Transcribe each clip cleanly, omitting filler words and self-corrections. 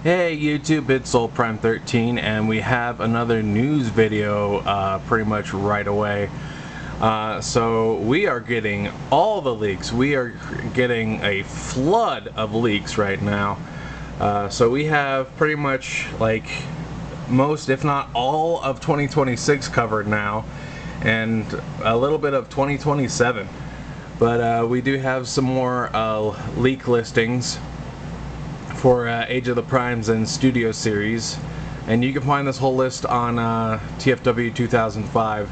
Hey YouTube, it's SoulPrime13 and we have another news video pretty much right away. So we are getting all the leaks. We are getting a flood of leaks right now. So we have pretty much like most, if not all, of 2026 covered now, and a little bit of 2027. But we do have some more leak listings for Age of the Primes and Studio Series, and you can find this whole list on TFW 2005.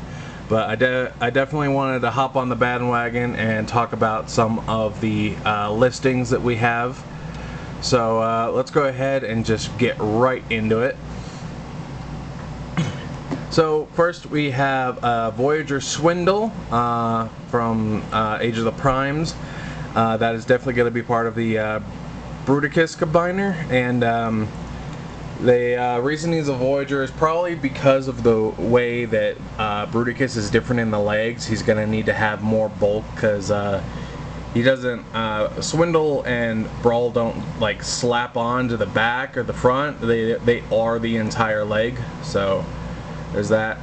But I definitely wanted to hop on the bandwagon and talk about some of the listings that we have. So let's go ahead and just get right into it. So first we have Voyager Swindle from Age of the Primes. That is definitely going to be part of the Bruticus combiner, and the reasonings of Voyager is probably because of the way that Bruticus is different in the legs. He's going to need to have more bulk because he doesn't. Swindle and Brawl don't like slap on to the back or the front. They are the entire leg. So there's that.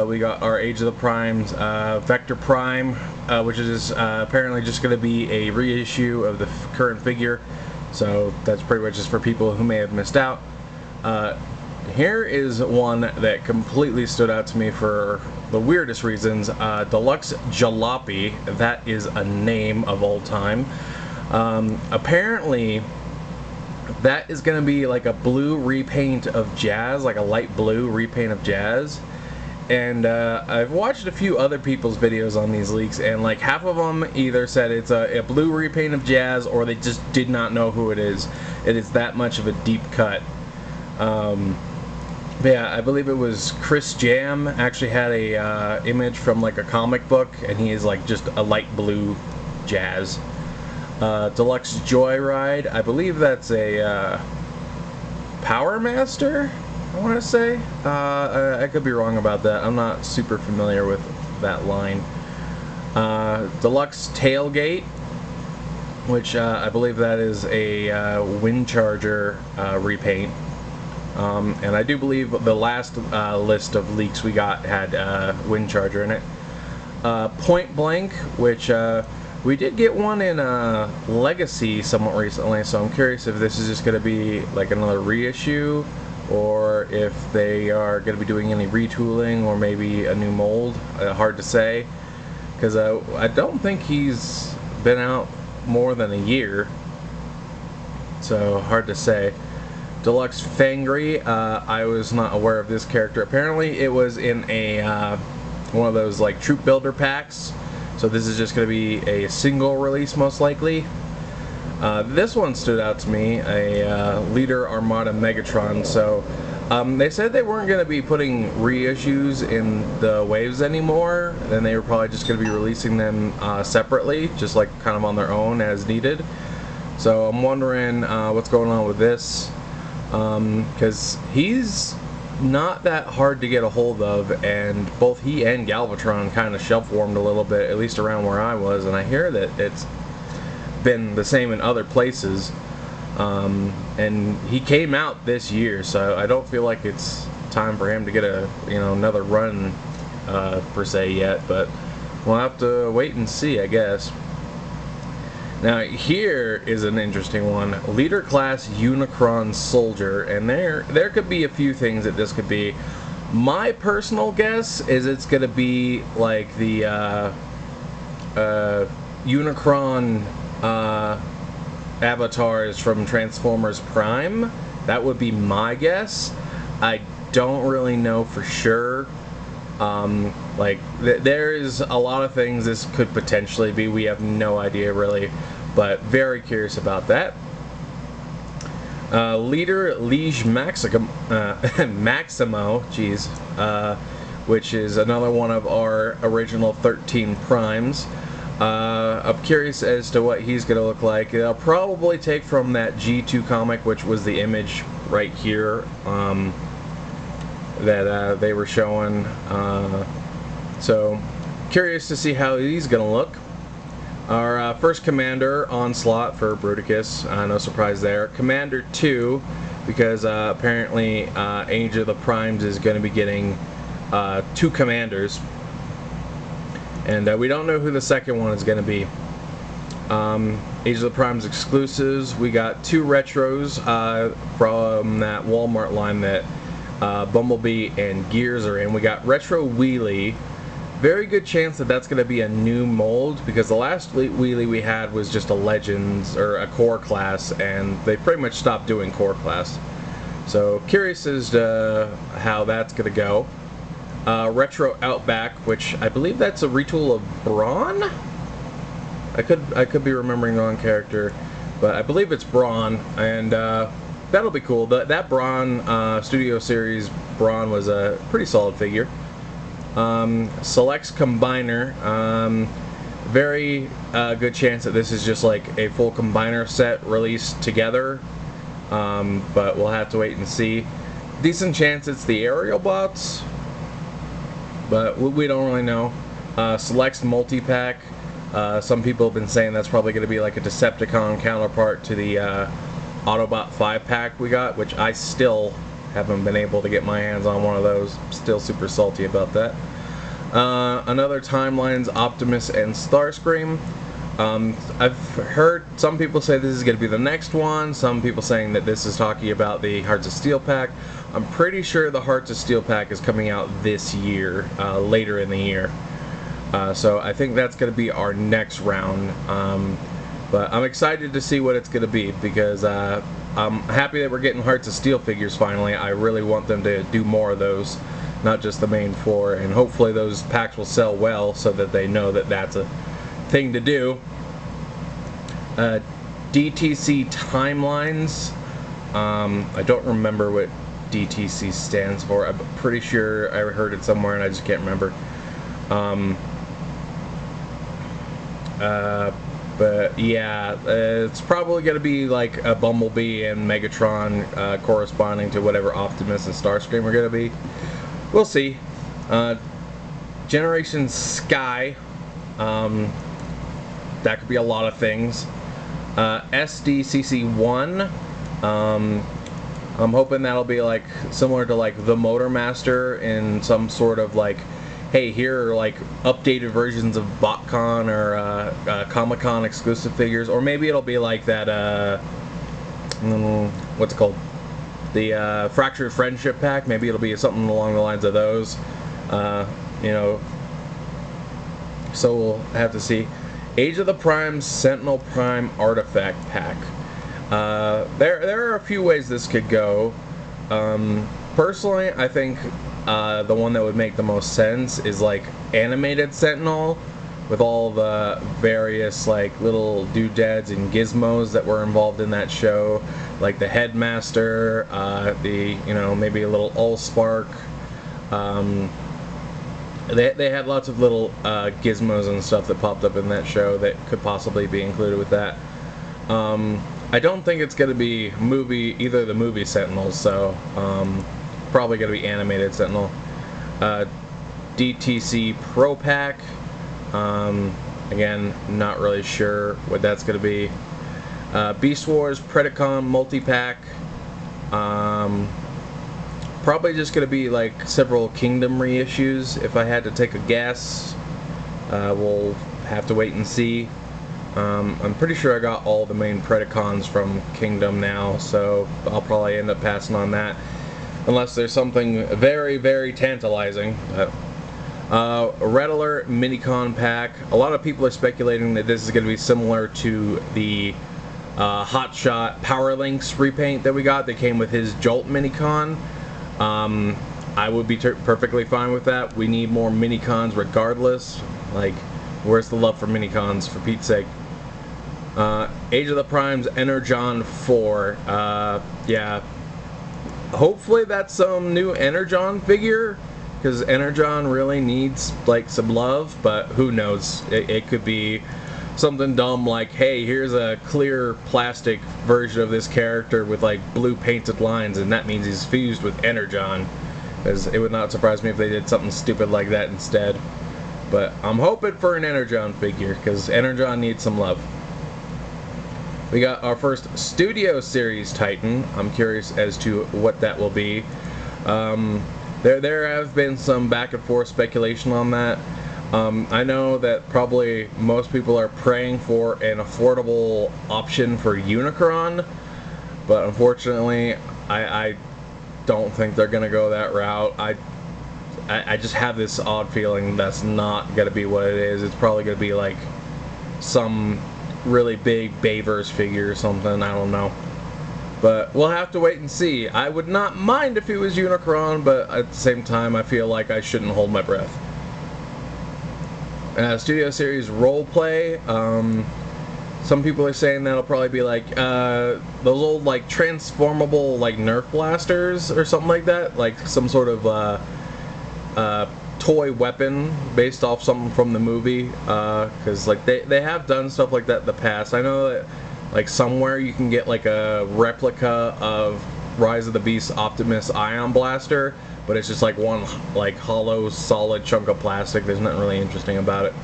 We got our Age of the Primes, Vector Prime, which is apparently just going to be a reissue of the current figure. So that's pretty much just for people who may have missed out. Here is one that completely stood out to me for the weirdest reasons. Deluxe Jalopy. That is a name of all time. Apparently, that is going to be like a blue repaint of Jazz, like a light blue repaint of Jazz. And I've watched a few other people's videos on these leaks, and like half of them either said it's a blue repaint of Jazz, or they just did not know who it is. It is that much of a deep cut. Yeah, I believe it was Chris Jam actually had a image from like a comic book, and he is like just a light blue Jazz. Deluxe Joyride, I believe that's a Power Master, I want to say. I could be wrong about that. I'm not super familiar with that line. Deluxe Tailgate, which I believe that is a Windcharger repaint. And I do believe the last list of leaks we got had Windcharger in it. Point Blank, which we did get one in Legacy somewhat recently, so I'm curious if this is just going to be like another reissue, or if they are going to be doing any retooling or maybe a new mold. Hard to say, because I don't think he's been out more than a year, so hard to say. Deluxe Fangry, I was not aware of this character. Apparently it was in a one of those like troop builder packs, so this is just going to be a single release most likely. This one stood out to me, a Leader Armada Megatron. So they said they weren't going to be putting reissues in the waves anymore, and they were probably just going to be releasing them separately, just like kind of on their own as needed. So I'm wondering what's going on with this, because he's not that hard to get a hold of, and both he and Galvatron kind of shelf warmed a little bit, at least around where I was, and I hear that it's been the same in other places, and he came out this year, so I don't feel like it's time for him to get a another run per se yet, but we'll have to wait and see, I guess. Now here is an interesting one, Leader Class Unicron Soldier, and there could be a few things that this could be. My personal guess is it's gonna be like the Unicron avatars from Transformers Prime. That would be my guess. I don't really know for sure. There is a lot of things this could potentially be. We have no idea really, but very curious about that. Leader Liege Maximo, which is another one of our original 13 Primes. I'm curious as to what he's going to look like. They'll probably take from that G2 comic, which was the image right here that they were showing. So curious to see how he's going to look. Our first Commander, Onslaught for Bruticus, no surprise there. Commander 2, because apparently Age of the Primes is going to be getting 2 commanders, and we don't know who the second one is going to be. Age of the Primes exclusives, we got 2 retros from that Walmart line that Bumblebee and Gears are in. We got Retro Wheelie. Very good chance that that's going to be a new mold, because the last Wheelie we had was just a Legends or a core class, and they pretty much stopped doing core class. So curious as to how that's going to go. Retro Outback, which I believe that's a retool of Brawn. I could be remembering the wrong character, but I believe it's Brawn, and that'll be cool. That Brawn Studio Series Brawn was a pretty solid figure. Selects Combiner. Very good chance that this is just like a full Combiner set released together, but we'll have to wait and see. Decent chance it's the Aerial Bots, but we don't really know. Selects Multi-Pack. Some people have been saying that's probably going to be like a Decepticon counterpart to the Autobot 5-pack we got, which I still haven't been able to get my hands on one of those. Still super salty about that. Another Timelines Optimus and Starscream. I've heard some people say this is going to be the next one. Some people saying that this is talking about the Hearts of Steel pack. I'm pretty sure the Hearts of Steel pack is coming out this year, later in the year. So I think that's going to be our next round. But I'm excited to see what it's going to be, because I'm happy that we're getting Hearts of Steel figures finally. I really want them to do more of those, not just the main 4, and hopefully those packs will sell well so that they know that that's a thing to do. DTC Timelines. I don't remember what DTC stands for. I'm pretty sure I heard it somewhere and I just can't remember. But yeah, it's probably going to be like a Bumblebee and Megatron corresponding to whatever Optimus and Starscream are going to be. We'll see. Generation Sky. That could be a lot of things. SDCC1. I'm hoping that'll be like similar to like the Motormaster in some sort of like, hey, here are like updated versions of BotCon or Comic-Con exclusive figures, or maybe it'll be like that, what's it called? The Fractured Friendship pack. Maybe it'll be something along the lines of those, you know. So we'll have to see. Age of the Primes Sentinel Prime Artifact pack. There are a few ways this could go. Personally, I think the one that would make the most sense is like animated Sentinel, with all the various like little doodads and gizmos that were involved in that show, like the Headmaster, maybe a little Allspark. They had lots of little gizmos and stuff that popped up in that show that could possibly be included with that. I don't think it's going to be either of the movie Sentinels, so probably going to be animated Sentinel. DTC Pro Pack. Again, not really sure what that's going to be. Beast Wars Predacon Multi-Pack. Probably just going to be like several Kingdom reissues, if I had to take a guess. We'll have to wait and see. I'm pretty sure I got all the main Predacons from Kingdom now, so I'll probably end up passing on that, unless there's something very, very tantalizing. Red Alert Minicon pack. A lot of people are speculating that this is going to be similar to the Hotshot Power Links repaint that we got that came with his Jolt Minicon. I would be perfectly fine with that. We need more Minicons regardless. Like, where's the love for Minicons, for Pete's sake? Age of the Primes Energon 4. Yeah. Hopefully that's some new Energon figure, because Energon really needs like some love, but who knows? It could be something dumb like, hey, here's a clear plastic version of this character with like blue painted lines, and that means he's fused with Energon. Because it would not surprise me if they did something stupid like that instead. But I'm hoping for an Energon figure, because Energon needs some love. We got our first Studio Series Titan. I'm curious as to what that will be. There have been some back and forth speculation on that. I know that probably most people are praying for an affordable option for Unicron, but unfortunately, I don't think they're going to go that route. I just have this odd feeling that's not going to be what it is. It's probably going to be like some really big Bayverse figure or something. I don't know. But we'll have to wait and see. I would not mind if it was Unicron, but at the same time, I feel like I shouldn't hold my breath. Studio Series Roleplay. Some people are saying that'll probably be like those old like transformable like Nerf blasters or something like that, like some sort of toy weapon based off something from the movie. Because like they have done stuff like that in the past. I know that like somewhere you can get like a replica of Rise of the Beast Optimus Ion Blaster, but it's just like one like hollow solid chunk of plastic. There's nothing really interesting about it.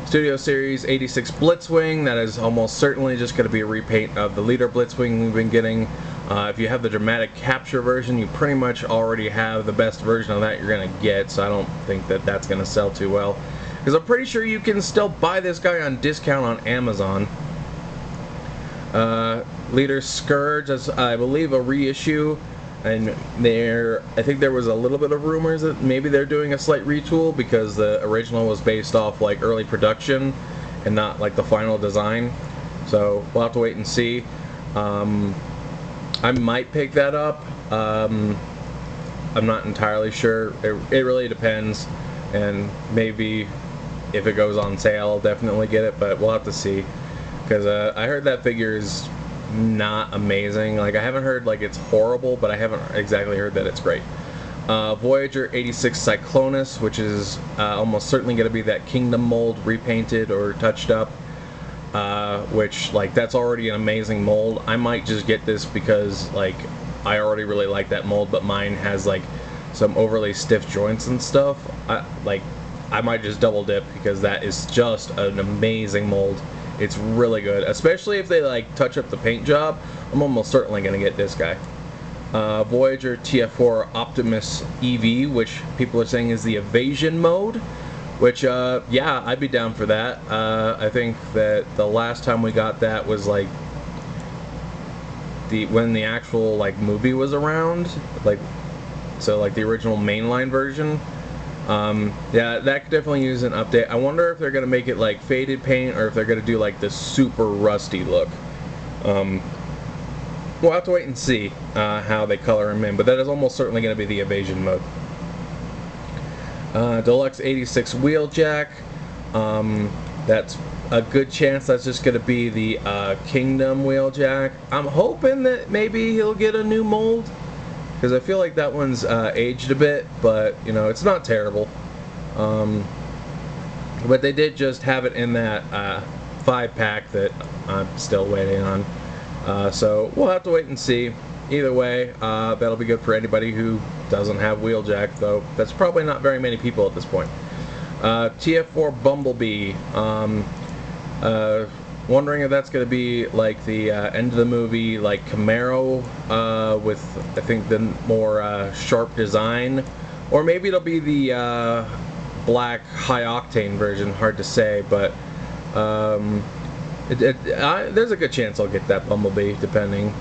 Studio Series 86 Blitzwing, that is almost certainly just going to be a repaint of the Leader Blitzwing we've been getting. If you have the dramatic capture version, you pretty much already have the best version of that you're going to get, so I don't think that that's going to sell too well. Because I'm pretty sure you can still buy this guy on discount on Amazon. Leader Scourge is, I believe, a reissue. And I think there was a little bit of rumors that maybe they're doing a slight retool because the original was based off like early production and not like the final design. So we'll have to wait and see. I might pick that up. I'm not entirely sure. It really depends, and maybe if it goes on sale, I'll definitely get it. But we'll have to see because I heard that figure is not amazing. Like I haven't heard like it's horrible, but I haven't exactly heard that it's great. Voyager 86 Cyclonus, which is almost certainly going to be that Kingdom mold repainted or touched up, which like that's already an amazing mold. I might just get this because like I already really like that mold, but mine has like some overly stiff joints and stuff. I might just double dip because that is just an amazing mold. It's really good, especially if they like touch up the paint job. I'm almost certainly going to get this guy. Voyager TF4 Optimus EV, which people are saying is the evasion mode, which yeah, I'd be down for that. I think that the last time we got that was like when the actual like movie was around, like so like the original mainline version. Yeah, that could definitely use an update. I wonder if they're going to make it like faded paint or if they're going to do like this super rusty look. We'll have to wait and see how they color him in, but that is almost certainly going to be the evasion mode. Deluxe 86 Wheeljack. That's a good chance that's just going to be the Kingdom Wheeljack. I'm hoping that maybe he'll get a new mold, because I feel like that one's aged a bit, but you know, it's not terrible. But they did just have it in that 5-pack that I'm still waiting on. So we'll have to wait and see. Either way, that'll be good for anybody who doesn't have Wheeljack, though that's probably not very many people at this point. TF4 Bumblebee. Wondering if that's going to be like the end of the movie, like Camaro, with I think the more sharp design, or maybe it'll be the black high octane version. Hard to say, but there's a good chance I'll get that Bumblebee, depending.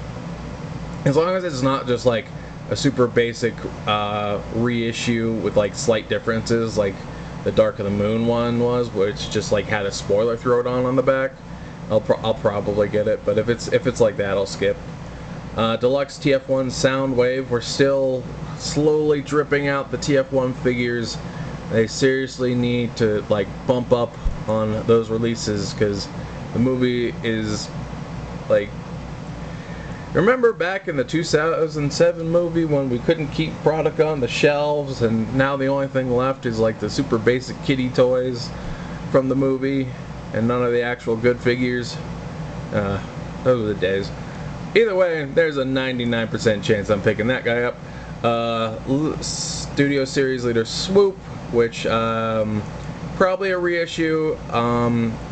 As long as it's not just like a super basic reissue with like slight differences, like the Dark of the Moon one was, which just like had a spoiler thrown on the back. I'll probably get it, but if it's like that, I'll skip. Deluxe TF1 Soundwave. We're still slowly dripping out the TF1 figures. They seriously need to like bump up on those releases because the movie is like. Remember back in the 2007 movie when we couldn't keep product on the shelves, and now the only thing left is like the super basic kiddie toys from the movie, and none of the actual good figures. Those are the days. Either way, there's a 99% chance I'm picking that guy up. Studio Series Leader Swoop, which probably a reissue.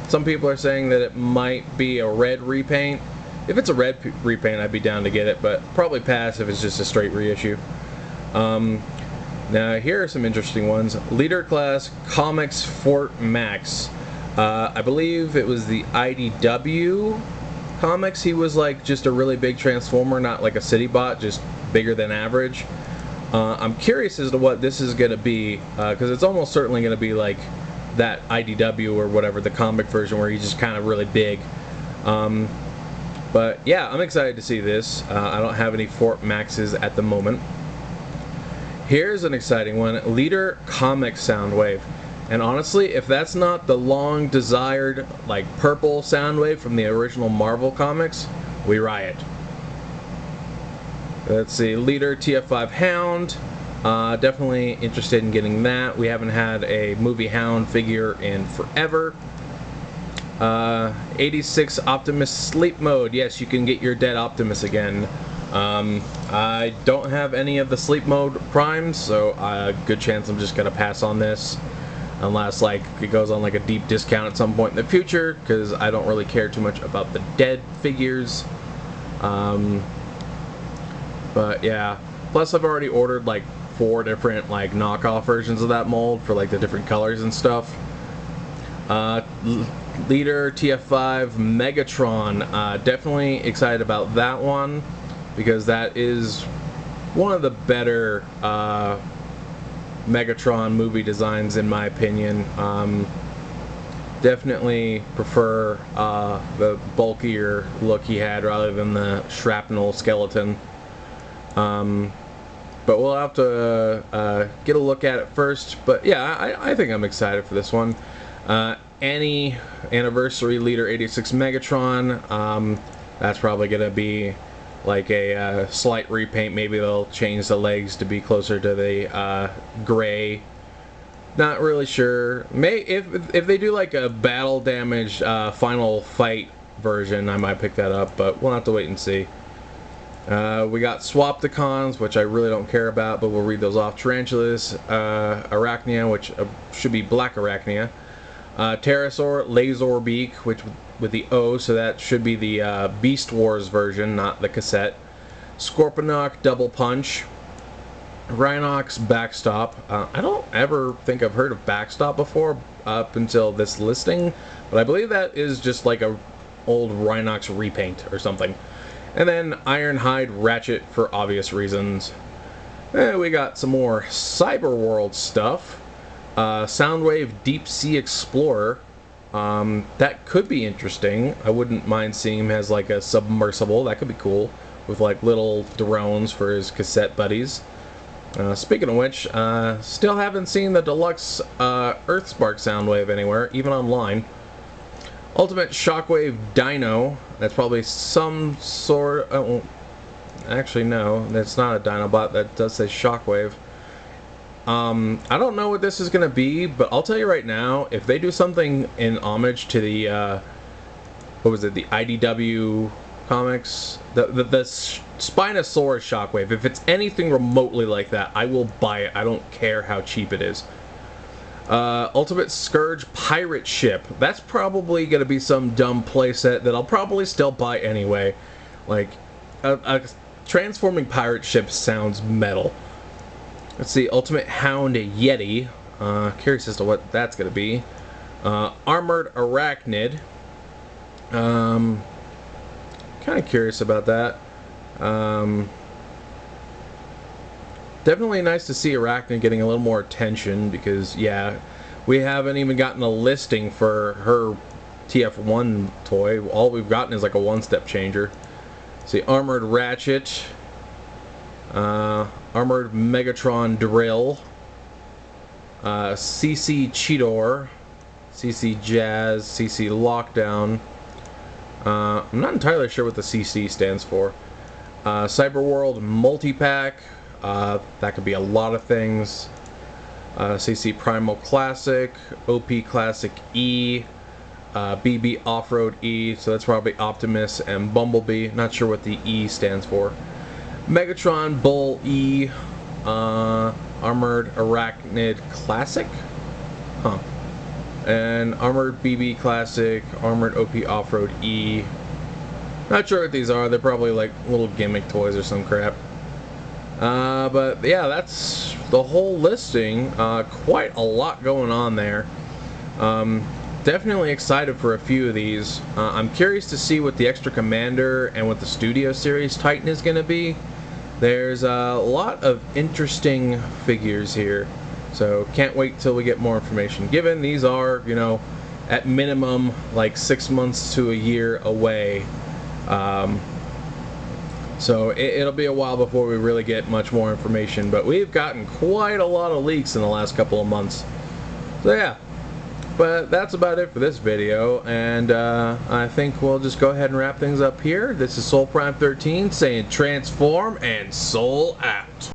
Some people are saying that it might be a red repaint. If it's a red repaint, I'd be down to get it, but probably pass if it's just a straight reissue. Now, here are some interesting ones. Leader Class Comics Fort Max. I believe it was the IDW Comics. He was like just a really big Transformer, not like a city bot, just bigger than average. I'm curious as to what this is going to be, because it's almost certainly going to be like that IDW or whatever, the comic version where he's just kind of really big. But yeah, I'm excited to see this. I don't have any Fort Maxes at the moment. Here's an exciting one, Leader Comic Soundwave. And honestly, if that's not the long desired like purple Soundwave from the original Marvel comics, we riot. Let's see, Leader TF5 Hound. Definitely interested in getting that. We haven't had a movie Hound figure in forever. 86 Optimus Sleep Mode. Yes, you can get your dead Optimus again. I don't have any of the Sleep Mode primes, so good chance I'm just gonna pass on this, unless like it goes on like a deep discount at some point in the future, because I don't really care too much about the dead figures. But yeah, plus I've already ordered like 4 different like knockoff versions of that mold for like the different colors and stuff. Leader TF5 Megatron. Definitely excited about that one, because that is one of the better Megatron movie designs in my opinion. Definitely prefer the bulkier look he had rather than the shrapnel skeleton. But we'll have to get a look at it first. But yeah, I think I'm excited for this one. Any Anniversary Leader 86 Megatron. That's probably going to be like a slight repaint. Maybe they'll change the legs to be closer to the gray. Not really sure. If they do like a battle damaged final fight version, I might pick that up, but we'll have to wait and see. We got Swapticons, which I really don't care about, but we'll read those off. Tarantulas, Arachnia, which should be Black Arachnia. Pterosaur, Laserbeak, which with the O, so that should be the Beast Wars version, not the cassette. Scorponok, Double Punch. Rhinox, Backstop. I don't ever think I've heard of Backstop before up until this listing, but I believe that is just like a old Rhinox repaint or something. And then Ironhide Ratchet for obvious reasons. And we got some more Cyberworld stuff. Soundwave Deep Sea Explorer. That could be interesting. I wouldn't mind seeing him as like a submersible. That could be cool. With like little drones for his cassette buddies. Speaking of which, still haven't seen the deluxe Earthspark Soundwave anywhere, even online. Ultimate Shockwave Dino. That's probably some sort of... actually, no. That's not a Dinobot. That does say Shockwave. I don't know what this is going to be, but I'll tell you right now, if they do something in homage to the... what was it? The IDW comics? The Spinosaurus Shockwave. If it's anything remotely like that, I will buy it. I don't care how cheap it is. Ultimate Scourge Pirate Ship. That's probably going to be some dumb playset that I'll probably still buy anyway. Like, a transforming pirate ship sounds metal. Let's see, Ultimate Hound Yeti. Curious as to what that's going to be. Armored Arachnid. Kind of curious about that. Definitely nice to see Arachnid getting a little more attention, because yeah, we haven't even gotten a listing for her TF1 toy. All we've gotten is like a one-step changer. See, Armored Ratchet, Armored Megatron Drill, CC Cheetor, CC Jazz, CC Lockdown. I'm not entirely sure what the CC stands for. Cyberworld Multipack. That could be a lot of things. CC Primal Classic, OP Classic E, BB Off-Road E, so that's probably Optimus and Bumblebee. Not sure what the E stands for. Megatron Bull E, Armored Arachnid Classic? Huh. and Armored BB Classic, Armored OP Off-Road E. Not sure what these are. They're probably like little gimmick toys or some crap. But yeah, that's the whole listing. Quite a lot going on there. Definitely excited for a few of these. I'm curious to see what the Extra Commander and what the Studio Series Titan is going to be. There's a lot of interesting figures here. So can't wait till we get more information. Given these are, you know, at minimum like 6 months to a year away. So it'll be a while before we really get much more information, but we've gotten quite a lot of leaks in the last couple of months. So yeah, but that's about it for this video, and I think we'll just go ahead and wrap things up here. This is Soul Prime 13 saying transform and soul out.